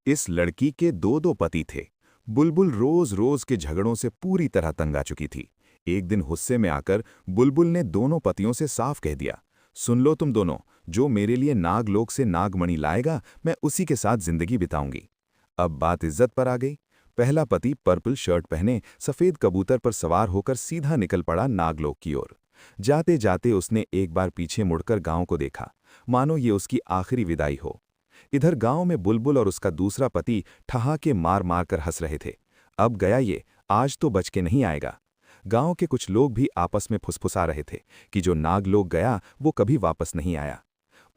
इस लड़की के दो दो पति थे। बुलबुल रोज रोज के झगड़ों से पूरी तरह तंग आ चुकी थी। एक दिन गुस्से में आकर बुलबुल ने दोनों पतियों से साफ कह दिया, सुन लो तुम दोनों, जो मेरे लिए नागलोक से नागमणि लाएगा मैं उसी के साथ जिंदगी बिताऊंगी। अब बात इज्जत पर आ गई। पहला पति पर्पल शर्ट पहने सफेद कबूतर पर सवार होकर सीधा निकल पड़ा नागलोक की ओर। जाते जाते उसने एक बार पीछे मुड़कर गांव को देखा, मानो ये उसकी आखिरी विदाई हो। इधर गांव में बुलबुल और उसका दूसरा पति ठहाके मार मार कर हंस रहे थे। अब गया ये, आज तो बच के नहीं आएगा। गांव के कुछ लोग भी आपस में फुसफुसा रहे थे कि जो नागलोक गया वो कभी वापस नहीं आया।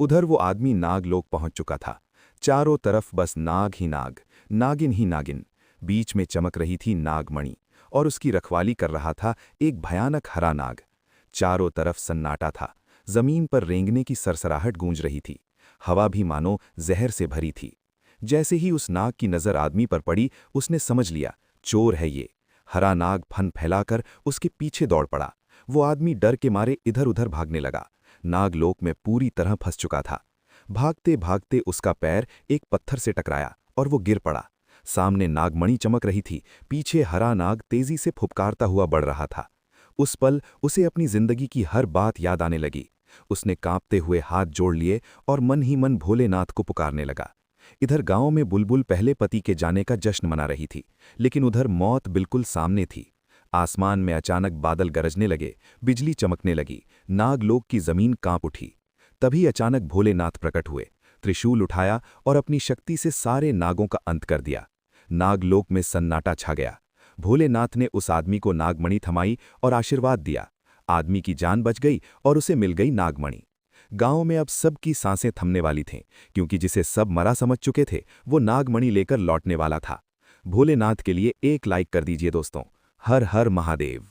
उधर वो आदमी नागलोक पहुंच चुका था। चारों तरफ बस नाग ही नाग, नागिन ही नागिन। बीच में चमक रही थी नागमणि और उसकी रखवाली कर रहा था एक भयानक हरा नाग। चारों तरफ सन्नाटा था। जमीन पर रेंगने की सरसराहट गूंज रही थी। हवा भी मानो जहर से भरी थी। जैसे ही उस नाग की नजर आदमी पर पड़ी, उसने समझ लिया चोर है ये। हरा नाग फन फैलाकर उसके पीछे दौड़ पड़ा। वो आदमी डर के मारे इधर उधर भागने लगा। नागलोक में पूरी तरह फंस चुका था। भागते भागते उसका पैर एक पत्थर से टकराया और वो गिर पड़ा। सामने नागमणि चमक रही थी, पीछे हरा नाग तेजी से फुफकारता हुआ बढ़ रहा था। उस पल उसे अपनी जिंदगी की हर बात याद आने लगी। उसने कांपते हुए हाथ जोड़ लिए और मन ही मन भोलेनाथ को पुकारने लगा। इधर गांव में बुलबुल पहले पति के जाने का जश्न मना रही थी, लेकिन उधर मौत बिल्कुल सामने थी। आसमान में अचानक बादल गरजने लगे, बिजली चमकने लगी, नागलोक की जमीन कांप उठी। तभी अचानक भोलेनाथ प्रकट हुए, त्रिशूल उठाया और अपनी शक्ति से सारे नागों का अंत कर दिया। नागलोक में सन्नाटा छा गया। भोलेनाथ ने उस आदमी को नागमणि थमाई और आशीर्वाद दिया। आदमी की जान बच गई और उसे मिल गई नागमणि। गांव में अब सबकी सांसें थमने वाली थीं, क्योंकि जिसे सब मरा समझ चुके थे वो नागमणि लेकर लौटने वाला था। भोलेनाथ के लिए एक लाइक कर दीजिए दोस्तों। हर हर महादेव।